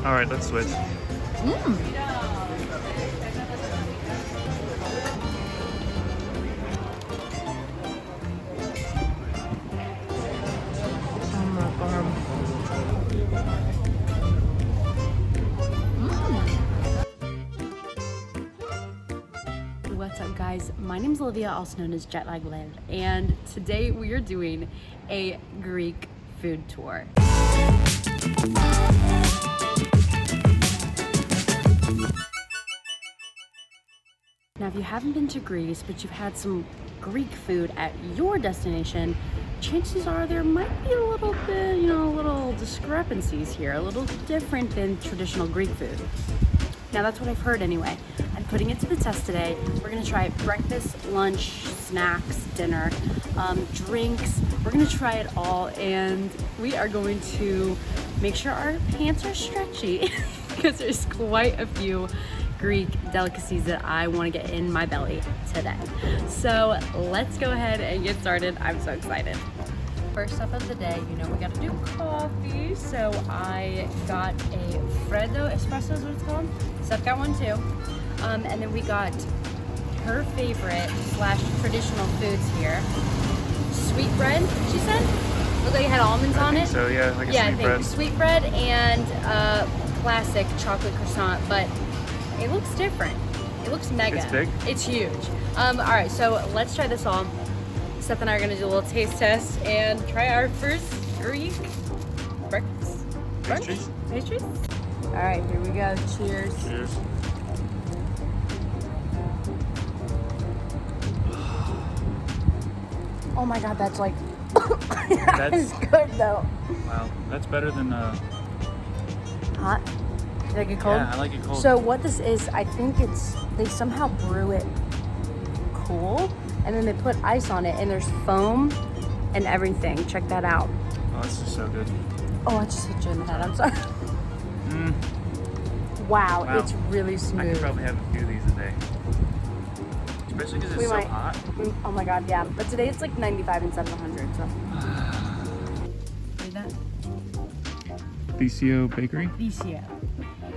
All right, let's switch. Mmm. Oh my god. What's up, guys? My name's Olivia, also known as Jetlag Liv, and today we are doing a Greek food tour. Now, if you haven't been to Greece, but you've had some Greek food at your destination, chances are there might be a little bit, little discrepancies here, a little different than traditional Greek food. Now, that's what I've heard anyway. I'm putting it to the test today. We're gonna try breakfast, lunch, snacks, dinner, drinks. We're gonna try it all, and we are going to make sure our pants are stretchy because there's quite a few Greek delicacies that I want to get in my belly today. So let's go ahead and get started. I'm so excited. First up of the day, we gotta do coffee. So I got a Freddo espresso is what it's called. Seth got one too. And then we got her favorite / traditional foods here. Sweet bread, she said? Looked like it had almonds on it. So yeah, like a sweet bread. Sweet bread and classic chocolate croissant, but it looks different. It looks mega. It's big. It's huge. All right, so let's try this all. Seth and I are gonna do a little taste test and try our first Greek breakfast. Pastries? All right, here we go. Cheers. Cheers. Oh my God, that's like, that's good though. Wow, that's better than Hot? You like it cold? Yeah, I like it cold. So what this is, I think they somehow brew it cool, and then they put ice on it, and there's foam and everything. Check that out. Oh, this is so good. Oh, I just hit you in the head. I'm sorry. Wow, it's really smooth. I could probably have a few of these a day. Especially because it's so hot. Oh my God, yeah. But today it's like 95 instead of 100, so. Read that? BCO Bakery? BCO.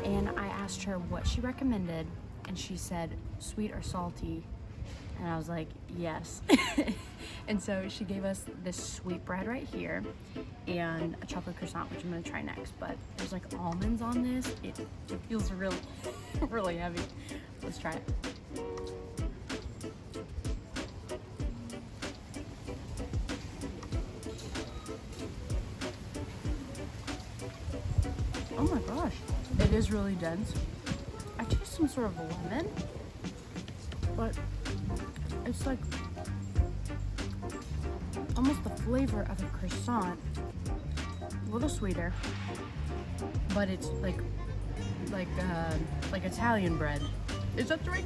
And I asked her what she recommended, and she said sweet or salty. And I was like, yes. And so she gave us this sweet bread right here and a chocolate croissant, which I'm gonna try next. But there's like almonds on this. It feels really, really heavy. Let's try it. Oh my gosh, it is really dense. I taste some sort of lemon, but it's like almost the flavor of a croissant, a little sweeter, but it's like Italian bread. Is that the right?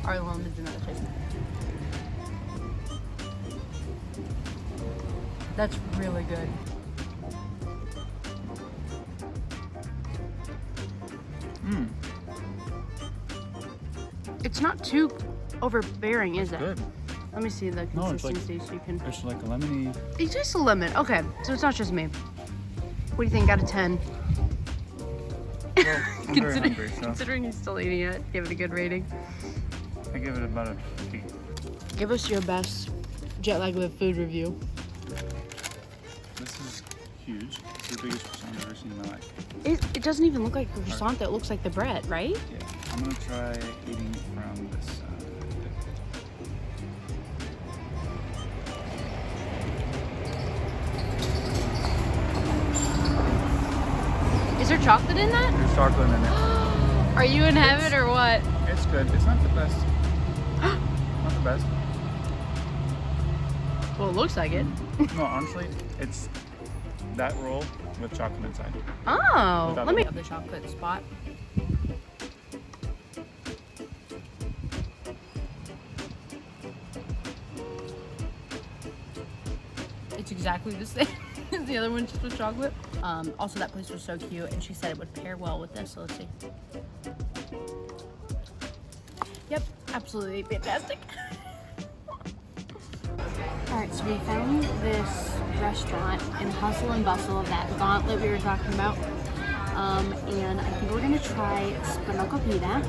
Our lemon do not taste. That's really good. It's not too overbearing, is it? Good. Let me see the consistency so you can. It's like a lemony. It tastes a lemon. Okay, so it's not just me. What do you think out of 10? Well, I'm very hungry, so Considering he's still eating it, give it a good rating. I give it about a 8. Give us your best Jetlag Liv food review. This is huge. It's the biggest croissant I've ever seen in my life. It doesn't even look like a croissant, though. It looks like the bread, right? Yeah. I'm gonna try eating from this side. Is there chocolate in that? There's chocolate in it. Are you in heaven or what? It's good. It's not the best. Not the best. Well, it looks like it. No, honestly, it's that roll with chocolate inside. Oh, Without let me have the chocolate spot. It's exactly the same as the other one, just with chocolate. Also, that place was so cute, and she said it would pair well with this, so let's see. Yep, absolutely fantastic. Alright, so we found this restaurant in hustle and bustle of that gauntlet we were talking about. And I think we're gonna try Spanakopita,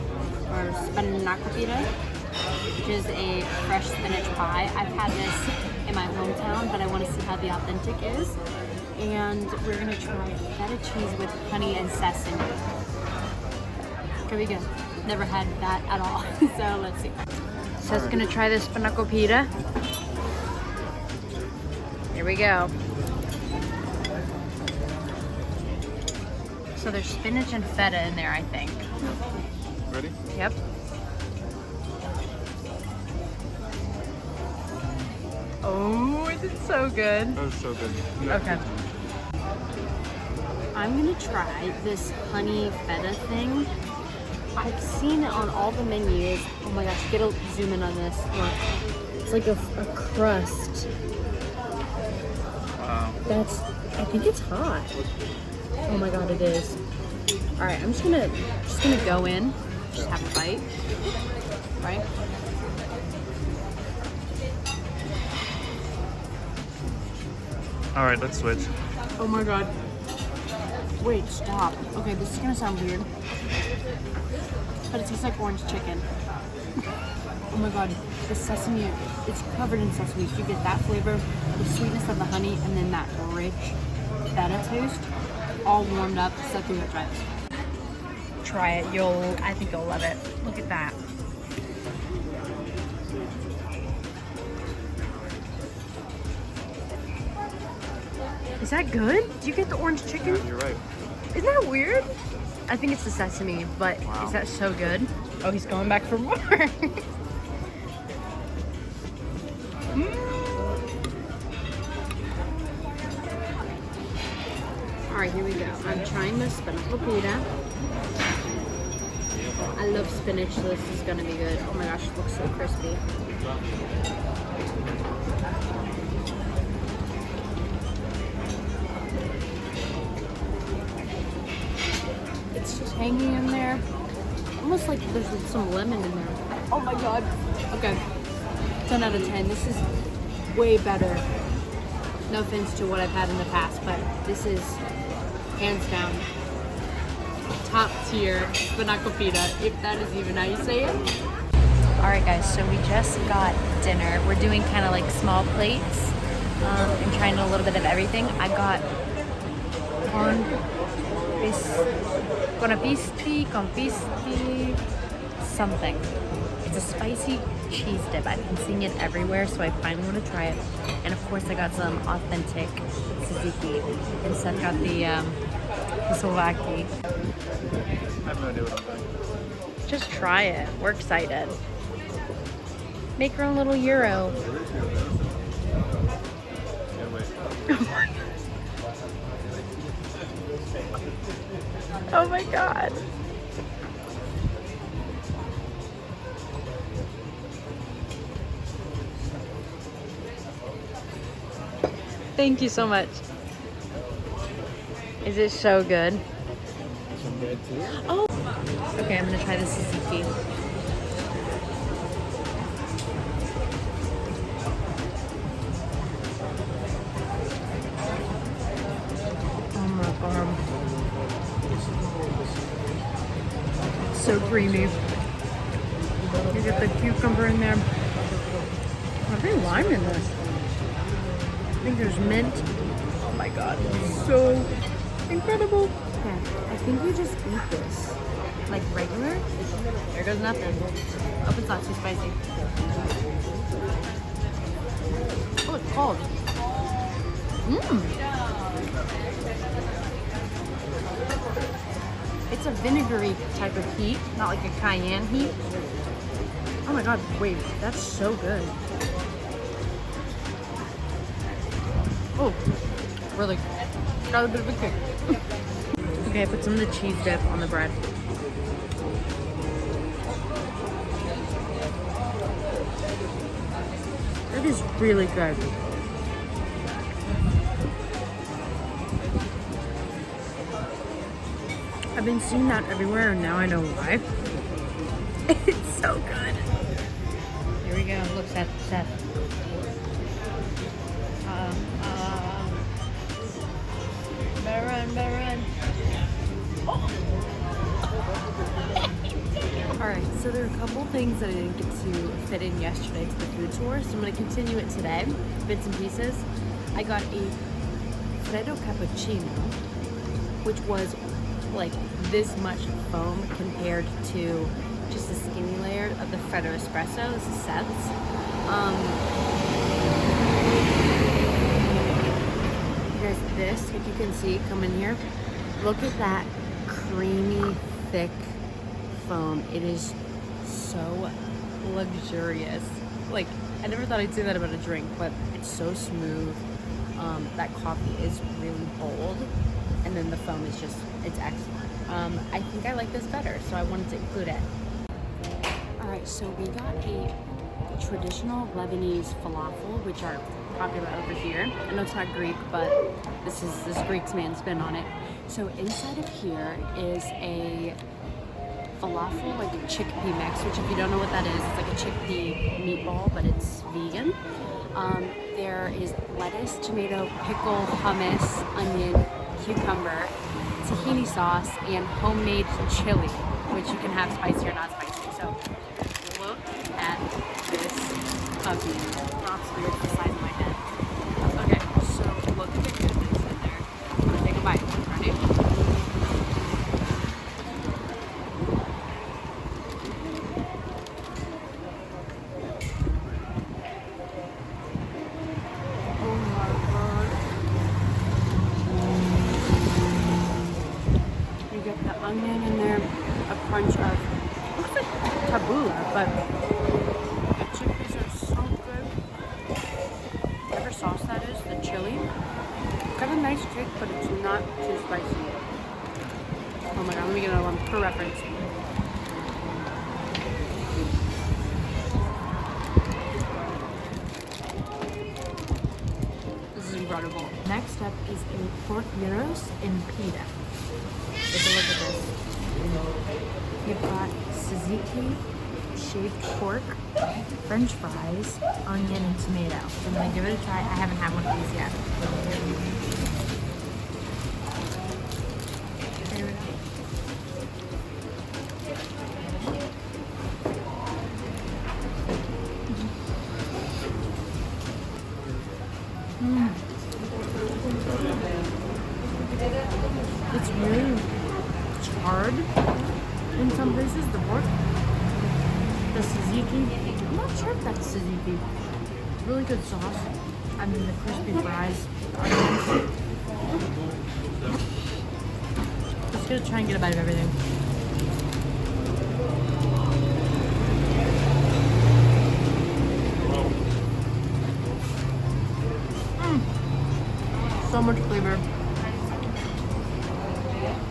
or Spanakopita, which is a fresh spinach pie. I've had this in my hometown, but I want to see how the authentic is. And we're gonna try feta cheese with honey and sesame. Could be good. Never had that at all. So let's see. So it's gonna try this Spanakopita. Here we go. So there's spinach and feta in there, I think. Ready? Yep. Oh, is it so good? That was so good. Okay. I'm gonna try this honey feta thing. I've seen it on all the menus. Oh my gosh, get a zoom in on this. Look. It's like a crust. Wow. I think it's hot. Oh my god, it is. All right, I'm just gonna go in, just have a bite, right? All right, let's switch. Oh my god. Wait, stop. Okay, this is gonna sound weird, but it tastes like orange chicken. Oh my god, the sesame, it's covered in sesame. So you get that flavor, the sweetness of the honey, and then that rich feta taste, all warmed up. So I think we'll try this. Try it. I think you'll love it. Look at that. Is that good? Do you get the orange chicken? Yeah, you're right. Isn't that weird? I think it's the sesame, but Wow. Is that so good? Oh, he's going back for more. All right, here we go. I'm trying the Spanakopita. I love spinach, so this is gonna be good. Oh my gosh, it looks so crispy. It's just hanging in there. Almost like there's some lemon in there. Oh my god. Okay. 10 out of 10. This is way better. No offense to what I've had in the past, but this is hands down top tier Spanakopita, if that is even how you say it. Alright guys, so we just got dinner. We're doing kind of like small plates and trying a little bit of everything. I got con pisti, something. It's a spicy cheese dip. I've been seeing it everywhere, so I finally want to try it. And of course I got some authentic Tzatziki. And Seth got the Soulvaki. I have no idea what I'm doing. Just try it. We're excited. Make your own little gyro. Can't wait. Oh my god. Thank you so much. Is it so good? Some bread too. Oh. Okay, I'm gonna try the Tzatziki. Oh my god. So creamy. You get the cucumber in there. I think lime in this. I think there's mint. Oh my god, so incredible. Okay, I think we just eat this like regular. There goes nothing. Hope it's not too spicy. Oh, it's cold. Mmm. It's a vinegary type of heat, not like a cayenne heat. Oh my god, wait, that's so good. Oh, really got a bit of a kick. Okay, I put some of the cheese dip on the bread. That is really good. I've been seeing that everywhere and now I know why. It's so good. Here we go. Look, Seth. Better run. Alright, so there are a couple things that I didn't get to fit in yesterday to the food tour, so I'm going to continue it today, bits and pieces. I got a Freddo cappuccino, which was like this much foam compared to just a skinny layer of the Freddo espresso. This is Seb's. You guys, this, if you can see, come in here. Look at that creamy, thick foam. It is so luxurious. Like, I never thought I'd say that about a drink, but it's so smooth. That coffee is really bold, and then the foam is just, it's excellent. I think I like this better, so I wanted to include it. Alright, so we got a traditional Lebanese falafel, which are popular over here. I know it's not Greek, but this Greek's man spin on it. So inside of here is a falafel, like a chickpea mix, which if you don't know what that is, it's like a chickpea meatball, but it's vegan. There is lettuce, tomato, pickle, hummus, onion, cucumber, tahini sauce, and homemade chili, which you can have spicy or not spicy. So look at this puppy. Honestly, it's the size of my head. Okay, so look at the goodness in there. I'm gonna take a bite. Ready? Oh my god. You get the onion in there, a crunch of, looks like tabbouleh, but the chickpeas are so good. Whatever sauce that is, the chili, got a nice kick, but it's not too spicy. Oh my god, let me get another one for reference. This is incredible. Next up is a pork gyros in Pita. Take a look at this. You've got Tzatziki, shaved pork, French fries, onion, and tomato. So I'm gonna give it a try. I haven't had one of these yet. Here we go. It's really charred in some places, the pork. The tzatziki, I'm not sure if that's tzatziki. Really good sauce. I mean, the crispy fries, the onions. Just gonna try and get a bite of everything. So much flavor.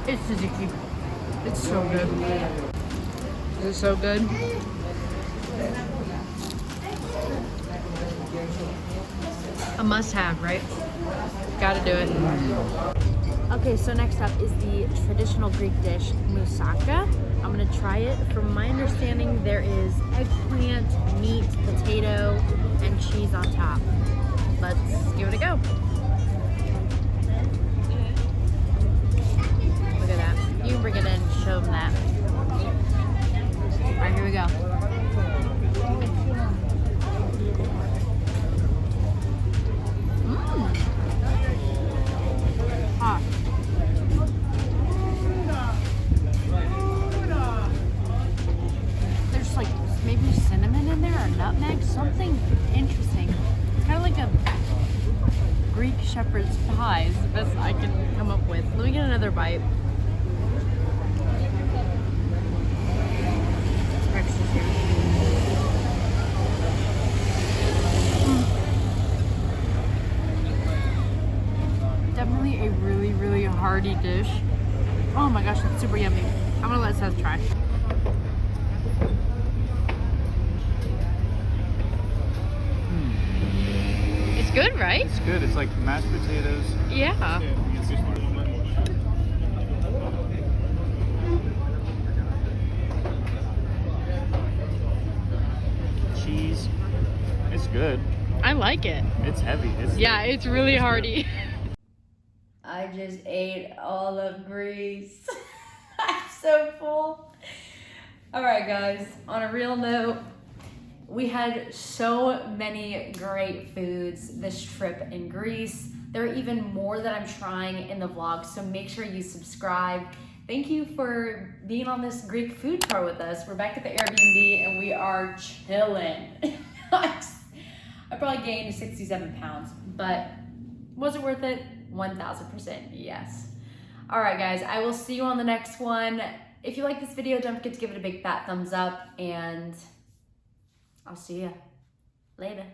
It's tzatziki. It's so good. Is it so good? A must-have, right? Gotta do it. Okay, so next up is the traditional Greek dish, Moussaka. I'm gonna try it. From my understanding, there is eggplant, meat, potato, and cheese on top. Let's give it a go. Look at that. You can bring it in and show them that. All right, here we go. Hot. There's like maybe cinnamon in there or nutmeg, something interesting. It's kind of like a Greek shepherd's pie is the best I can come up with. Let me get another bite. Textures here. Definitely a really, really hearty dish. Oh my gosh, that's super yummy. I'm gonna let Seth try. It's good, right? It's good. It's like mashed potatoes. Yeah. Cheese. It's good. I like it. It's heavy. It's really hearty. I just ate all of Greece. So full. All right, guys, on a real note, we had so many great foods this trip in Greece. There are even more that I'm trying in the vlog, so make sure you subscribe. Thank you for being on this Greek food tour with us. We're back at the Airbnb and we are chilling. I probably gained 67 pounds, but was it worth it? 1000% yes. All right, guys, I will see you on the next one. If you like this video, don't forget to give it a big fat thumbs up, and I'll see you later.